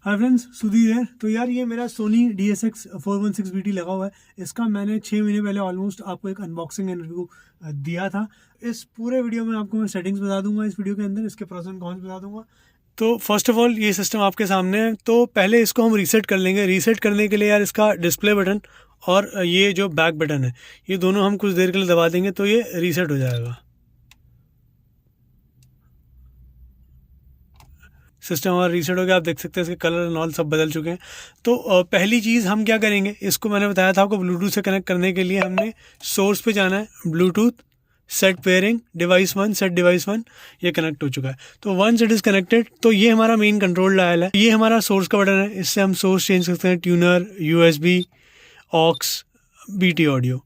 Hi friends, Sudhir है। तो यार ये मेरा सोनी DSX 416BT लगा हुआ है। इसका मैंने 6 महीने पहले ऑलमोस्ट आपको एक अनबॉक्सिंग एंड रिव्यू दिया था। इस पूरे वीडियो में आपको मैं सेटिंग्स बता दूंगा, इस वीडियो के अंदर इसके प्रोस एंड कॉन्स बता दूंगा। तो फर्स्ट ऑफ ऑल ये सिस्टम आपके सामने है। तो पहले इसको हम रीसेट कर लेंगे। रीसेट करने के लिए यार इसका डिस्प्ले बटन और ये जो बैक बटन है, ये दोनों हम कुछ देर के लिए दबा देंगे तो ये रीसेट हो जाएगा। सिस्टम हमारा रीसेट हो गया। आप देख सकते हैं इसके कलर एंड ऑल सब बदल चुके हैं। तो पहली चीज़ हम क्या करेंगे, इसको मैंने बताया था आपको ब्लूटूथ से कनेक्ट करने के लिए हमने सोर्स पे जाना है। Bluetooth set pairing device 1, set device 1, ये कनेक्ट हो चुका है। तो वंस इट इज़ कनेक्टेड तो ये हमारा मेन कंट्रोल डायल है। ये हमारा सोर्स का बटन है, इससे हम सोर्स चेंज कर सकते हैं, tuner, USB, aux, BT audio.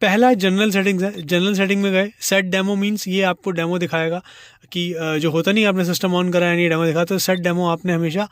पहला जनरल सेटिंग्स है। जनरल सेटिंग में गए, सेट डेमो मीन्स ये आपको डेमो दिखाएगा कि जो होता नहीं, आपने सिस्टम ऑन करा है, ये डेमो दिखा, तो सेट डेमो आपने हमेशा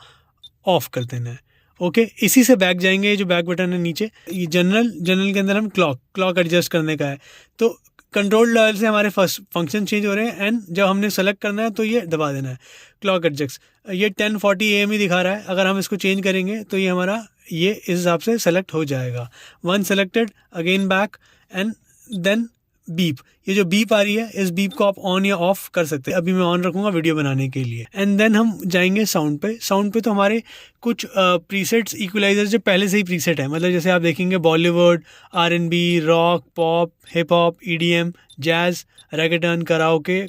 ऑफ कर देना है। ओके, इसी से बैक जाएंगे। ये जो बैक बटन है नीचे, ये जनरल के अंदर हम क्लॉक एडजस्ट करने का है। तो कंट्रोल डायल से हमारे फर्स्ट फंक्शन चेंज हो रहे हैं एंड जब हमने सेलेक्ट करना है तो ये दबा देना है क्लॉक एडजस्ट। ये 1040 AM ही दिखा रहा है। अगर हम इसको चेंज करेंगे तो ये हमारा ये इस हिसाब से सेलेक्ट हो जाएगा। One selected, again back and then beep. ये जो बीप आ रही है, इस बीप को आप ऑन या ऑफ कर सकते हैं। अभी मैं ऑन रखूंगा वीडियो बनाने के लिए। एंड देन हम जाएंगे साउंड पे। साउंड पे तो हमारे कुछ प्रीसेट्स, इक्वलाइजर जो पहले से ही प्रीसेट है। मतलब जैसे आप देखेंगे Bollywood, R&B, rock, pop, hip hop, EDM, jazz, reggaeton, karaoke,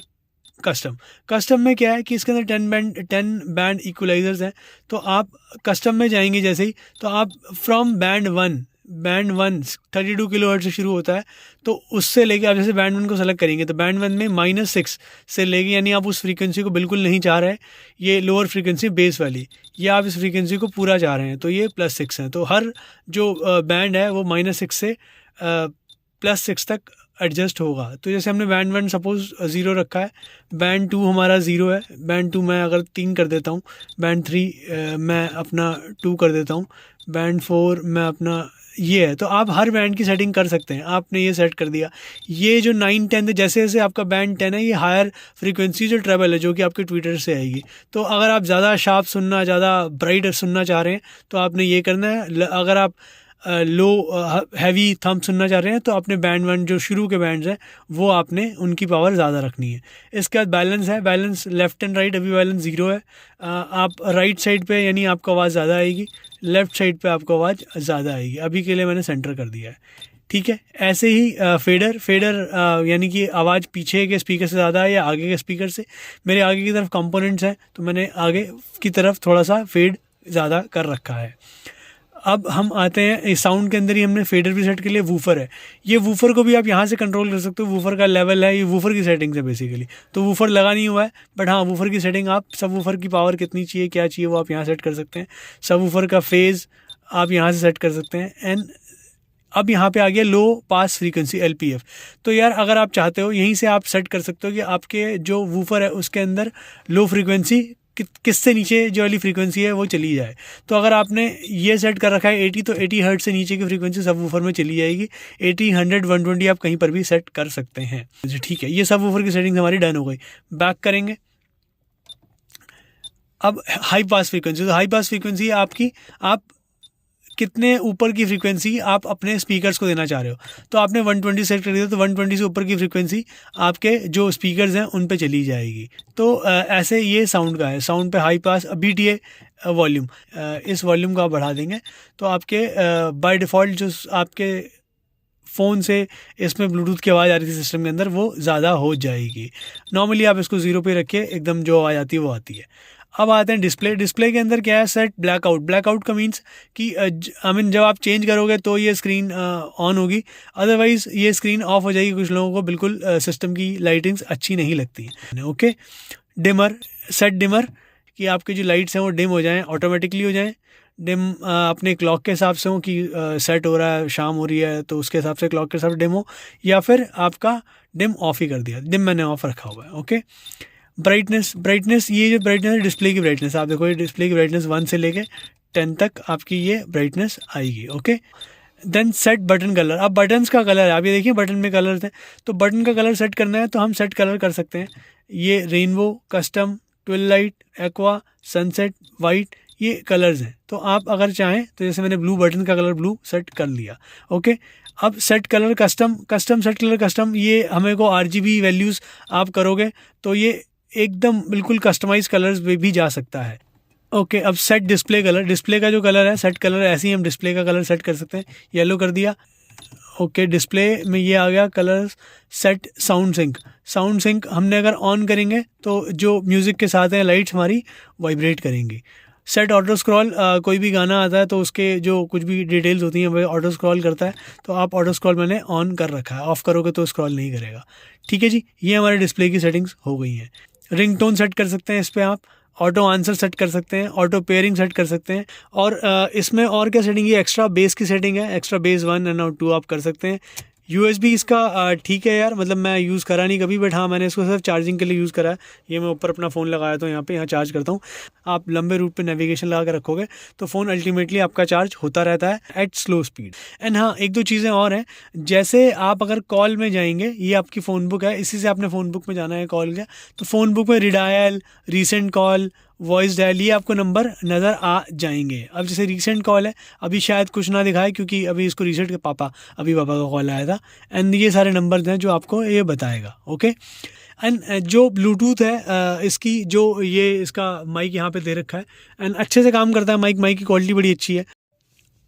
custom में क्या है कि इसके अंदर 10 बैंड इक्वलाइजर्स हैं। तो आप कस्टम में जाएंगे जैसे ही, तो आप फ्रॉम बैंड वन 32 किलोहर्ट्ज़ से शुरू होता है। तो उससे लेके आप जैसे बैंड 1 को सेलेक्ट करेंगे तो बैंड 1 में -6 से लेके, यानी आप उस फ्रीक्वेंसी को बिल्कुल नहीं चाह रहे, ये लोअर फ्रीक्वेंसी बेस वाली, ये आप इस फ्रीक्वेंसी को पूरा चाह रहे हैं, तो ये +6 है। तो हर जो बैंड है वो -6 से +6 तक एडजस्ट होगा। तो जैसे हमने बैंड 1 सपोज 0 रखा है, बैंड 2 हमारा 0 है, बैंड 2 मैं अगर 3 कर देता हूँ, बैंड 3 मैं अपना 2 कर देता हूँ, बैंड 4 मैं अपना ये है। तो आप हर बैंड की सेटिंग कर सकते हैं। आपने ये सेट कर दिया। ये जो 9, 10 है, जैसे जैसे आपका बैंड 10 है, ये हायर फ्रीक्वेंसी जो ट्रेवल है जो कि आपके ट्विटर से आएगी। तो अगर आप ज़्यादा शार्प सुनना, ज़्यादा ब्राइट सुनना चाह रहे हैं तो आपने ये करना है। अगर आप लो हैवी थंब सुनना चाह रहे हैं तो आपने बैंड 1 जो शुरू के बैंड्स हैं वो आपने उनकी पावर ज़्यादा रखनी है। इसके बाद बैलेंस है। बैलेंस लेफ्ट एंड राइट, अभी बैलेंस 0 है। आप राइट साइड पे यानी आपको आवाज़ ज़्यादा आएगी, लेफ़्ट साइड पे आपको आवाज़ ज़्यादा आएगी। अभी के लिए मैंने सेंटर कर दिया है, ठीक है। ऐसे ही फेडर यानी कि आवाज़ पीछे के स्पीकर से ज़्यादा है या आगे के स्पीकर से। मेरे आगे की तरफ कंपोनेंट्स हैं तो मैंने आगे की तरफ थोड़ा सा फेड ज़्यादा कर रखा है। अब हम आते हैं इस साउंड के अंदर ही हमने फेडर भी सेट के लिए वूफर है। ये वूफर को भी आप यहाँ से कंट्रोल कर सकते हो। वूफर का लेवल है, ये वूफर की सेटिंग्स है बेसिकली। तो वूफर लगा नहीं हुआ है, बट हाँ वूफर की सेटिंग, आप सब वूफर की पावर कितनी चाहिए, क्या चाहिए, वो आप यहाँ सेट कर सकते हैं। सब वूफर का फेज़ आप यहाँ से सेट कर सकते हैं। एंड अब यहाँ पे आ गया लो पास फ्रीक्वेंसी, LPF। तो यार अगर आप चाहते हो यहीं से आप सेट कर सकते हो कि आपके जो वूफर है उसके अंदर लो फ्रीक्वेंसी किससे नीचे जो वाली फ्रीक्वेंसी है वो चली जाए। तो अगर आपने ये सेट कर रखा है 80, तो 80 हर्ट्ज से नीचे की फ्रीक्वेंसी सब वूफर में चली जाएगी। 80, 100, 120 आप कहीं पर भी सेट कर सकते हैं। ठीक है, ये सब वूफर की सेटिंग हमारी डन हो गई। बैक करेंगे। अब हाई पास फ्रीक्वेंसी, तो हाई पास फ्रीक्वेंसी आपकी, आप कितने ऊपर की फ्रीक्वेंसी आप अपने स्पीकर्स को देना चाह रहे हो। तो आपने 120 सेट कर दिया तो 120 से ऊपर की फ्रीक्वेंसी आपके जो स्पीकर्स हैं उन पे चली जाएगी। तो ऐसे ये साउंड का है। साउंड पे हाई पास, BTA वॉल्यूम, इस वॉल्यूम को आप बढ़ा देंगे तो आपके बाय डिफ़ॉल्ट जो आपके फ़ोन से इसमें ब्लूटूथ की आवाज़ आ रही थी सिस्टम के अंदर वो ज़्यादा हो जाएगी। नॉर्मली आप इसको 0 पे रखिए, एकदम जो आवाज़ आती है वो आती है। अब आते हैं डिस्प्ले। डिस्प्ले के अंदर क्या है, सेट ब्लैकआउट। ब्लैकआउट का मीन्स कि जब आप चेंज करोगे तो ये स्क्रीन ऑन होगी, अदरवाइज़ ये स्क्रीन ऑफ हो जाएगी। कुछ लोगों को बिल्कुल सिस्टम की लाइटिंग्स अच्छी नहीं लगती है। ओके, डिमर, सेट डिमर कि आपकी जो लाइट्स हैं वो डिम हो जाएँ, ऑटोमेटिकली हो जाएँ। डिम अपने क्लॉक के हिसाब से हो कि सेट हो रहा है, शाम हो रही है तो उसके हिसाब से क्लॉक के हिसाब से डिम हो, या फिर आपका डिम ऑफ ही कर दिया। डिम मैंने ऑफ रखा हुआ है। ओके, ब्राइटनेस ये जो ब्राइटनेस है डिस्प्ले की ब्राइटनेस, आप देखो ये डिस्प्ले की ब्राइटनेस 1 से लेके 10 तक आपकी ये ब्राइटनेस आएगी। Okay, then set button colour. अब बटन्स का कलर है, आप ये देखिए बटन में कलर थे, तो बटन का कलर सेट करना है तो हम सेट कलर कर सकते हैं। ये rainbow, custom, Twilight, aqua, sunset, white, ये कलर्स हैं। तो आप अगर चाहें तो जैसे मैंने ब्लू बटन का कलर ब्लू सेट कर लिया। ओके, अब set colour custom set colour custom, ये हमें को RGB वैल्यूज़ आप करोगे तो ये एकदम बिल्कुल कस्टमाइज कलर्स में भी जा सकता है। ओके, अब सेट डिस्प्ले का जो कलर है सेट कलर, ऐसे ही हम डिस्प्ले का कलर सेट कर सकते हैं। येलो कर दिया। ओके, डिस्प्ले में ये आ गया कलर। सेट साउंड सिंक हमने अगर ऑन करेंगे तो जो म्यूज़िक के साथ हैं लाइट्स हमारी वाइब्रेट करेंगी। सेट ऑटो स्क्रॉल, कोई भी गाना आता है तो उसके जो कुछ भी डिटेल्स होती हैं वो ऑटो स्क्रॉल करता है, तो आप ऑटो स्क्रॉल मैंने ऑन कर रखा है, ऑफ़ करोगे तो स्क्रॉल नहीं करेगा। ठीक है जी, ये हमारे डिस्प्ले की सेटिंग्स हो गई हैं। रिंगटोन सेट कर सकते हैं इस पर आप, ऑटो आंसर सेट कर सकते हैं, ऑटो पेयरिंग सेट कर सकते हैं। और इसमें और क्या सेटिंग है, एक्स्ट्रा बेस की सेटिंग है, एक्स्ट्रा बेस 1 एंड 2 आप कर सकते हैं। USB इसका ठीक है यार, मतलब मैं यूज़ करा नहीं कभी, बट हाँ मैंने इसको सिर्फ चार्जिंग के लिए यूज़ करा है। ये मैं ऊपर अपना फ़ोन लगाया तो यहाँ चार्ज करता हूँ। आप लंबे रूट पे नेविगेशन लगा के रखोगे तो फ़ोन अल्टीमेटली आपका चार्ज होता रहता है एट स्लो स्पीड। एंड हाँ, एक दो चीज़ें और हैं, जैसे आप अगर कॉल में जाएंगे, ये आपकी फ़ोन बुक है, इसी से आपने फ़ोन बुक में जाना है कॉल का, तो फ़ोन बुक में redial, recent call, voice dial, ये आपको नंबर नज़र आ जाएंगे। अब जैसे रीसेंट कॉल है, अभी शायद कुछ ना दिखाए क्योंकि अभी इसको रीसेंट के पापा का कॉल आया था। एंड ये सारे नंबर हैं जो आपको ये बताएगा। ओके, एंड जो ब्लूटूथ है इसकी जो ये इसका माइक यहाँ पे दे रखा है एंड अच्छे से काम करता है माइक की क्वालिटी बड़ी अच्छी है।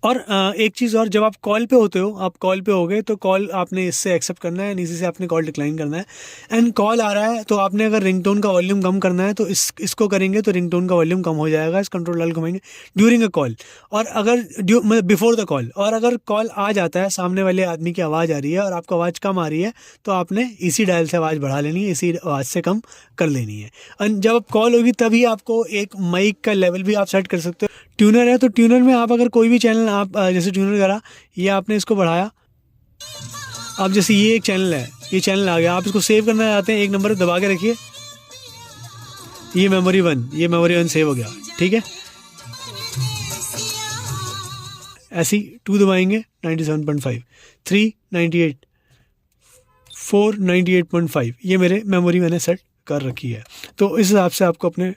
और एक चीज़ और, जब आप कॉल पे होते हो, आप कॉल पे होगे तो कॉल आपने इससे एक्सेप्ट करना है, इसी से आपने कॉल डिक्लाइन करना है। एंड कॉल आ रहा है तो आपने अगर रिंगटोन का वॉल्यूम कम करना है तो इसको करेंगे तो रिंगटोन का वॉल्यूम कम हो जाएगा, इस कंट्रोल डायल घुमाएंगे ड्यूरिंग अ कॉल। और अगर बिफोर द कॉल, और अगर कॉल आ जाता है, सामने वाले आदमी की आवाज़ आ रही है और आपको आवाज़ कम आ रही है तो आपने इसी डायल से आवाज़ बढ़ा लेनी है, इसी आवाज़ से कम कर लेनी है। और जब आप कॉल होगी तभी आपको एक माइक का लेवल भी आप सेट कर सकते हो। ट्यूनर है तो ट्यूनर में आप अगर कोई भी चैनल आप जैसे ट्यूनर करा, ये आपने इसको बढ़ाया, अब जैसे ये एक चैनल है, ये चैनल आ गया, आप इसको सेव करना चाहते हैं, एक नंबर दबा के रखिए, ये मेमोरी 1 सेव हो गया। ठीक है, ऐसी 2 दबाएंगे 97.5, 3 98, 4 98.5, ये मेरे मेमोरी मैंने सेट कर रखी है। तो इस हिसाब से आपको अपने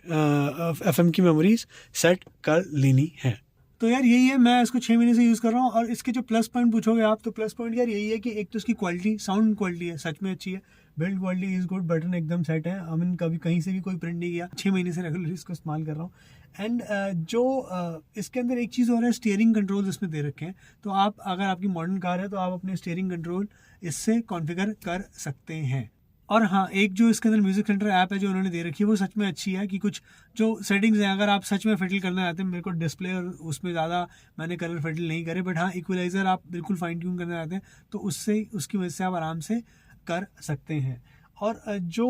FM की मेमोरीज सेट कर लेनी है। तो यार यही है, मैं इसको 6 महीने से यूज़ कर रहा हूँ। और इसके जो प्लस पॉइंट पूछोगे आप, तो प्लस पॉइंट यार यही है कि एक तो इसकी क्वालिटी, साउंड क्वालिटी है सच में अच्छी है, build quality is good, button एकदम सेट है, आई मीन कभी कहीं से भी कोई प्रिंट नहीं किया। 6 महीने से रेगुलर इसको इस्तेमाल कर रहा हूँ। एंड इसके अंदर एक चीज़ और है, स्टीयरिंग कंट्रोल इसमें दे रखे हैं, तो आप अगर आपकी मॉडर्न कार है तो आप अपने स्टीयरिंग कंट्रोल इससे कॉन्फ़िगर कर सकते हैं। और हाँ, एक जो इसके अंदर म्यूज़िक सेंटर ऐप है जो उन्होंने दे रखी है वो सच में अच्छी है, कि कुछ जो सेटिंग्स हैं अगर आप सच में फिडल करना चाहते हैं, मेरे को डिस्प्ले और उसमें ज़्यादा मैंने कलर फिडल नहीं करे, बट हाँ इक्वलाइज़र आप बिल्कुल फाइन ट्यून करना चाहते हैं तो उसकी वजह से आप आराम से कर सकते हैं। और जो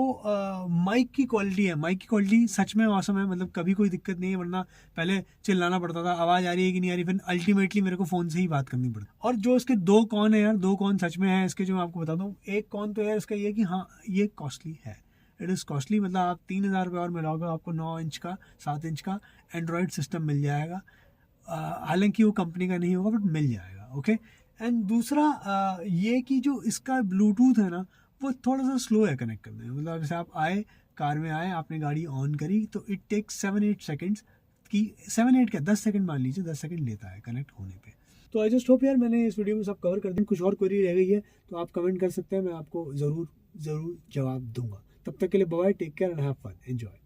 माइक की क्वालिटी सच में औसम है, मतलब कभी कोई दिक्कत नहीं है, वरना पहले चिल्लाना पड़ता था आवाज़ आ रही है कि नहीं आ रही, फिर अल्टीमेटली मेरे को फ़ोन से ही बात करनी पड़ती। और जो इसके 2 कॉन है यार, 2 कॉन सच में है इसके, जो मैं आपको बता दूँ। एक कॉन तो यार इसका ये कि हाँ ये कॉस्टली है, इट इज़ कॉस्टली, मतलब आप 3000 रुपये और मिलाओगे आपको 9 इंच का 7 इंच का एंड्रॉयड सिस्टम मिल जाएगा। हालांकि वो कंपनी का नहीं होगा बट मिल जाएगा। ओके, एंड दूसरा ये कि जो इसका ब्लूटूथ है ना वो थोड़ा सा स्लो है कनेक्ट करने में, मतलब जैसे आप आए कार में आए, आपने गाड़ी ऑन करी तो इट टेक्स 7-8 सेकेंड्स की 7-8 क्या 10 सेकंड मान लीजिए, 10 सेकंड लेता है कनेक्ट होने पे। तो आई जस्ट होप यार मैंने इस वीडियो में सब कवर कर दिया। कुछ और क्वेरी रह गई है तो आप कमेंट कर सकते हैं, मैं आपको ज़रूर जवाब दूंगा। तब तक के लिए bye, take care and have fun, enjoy.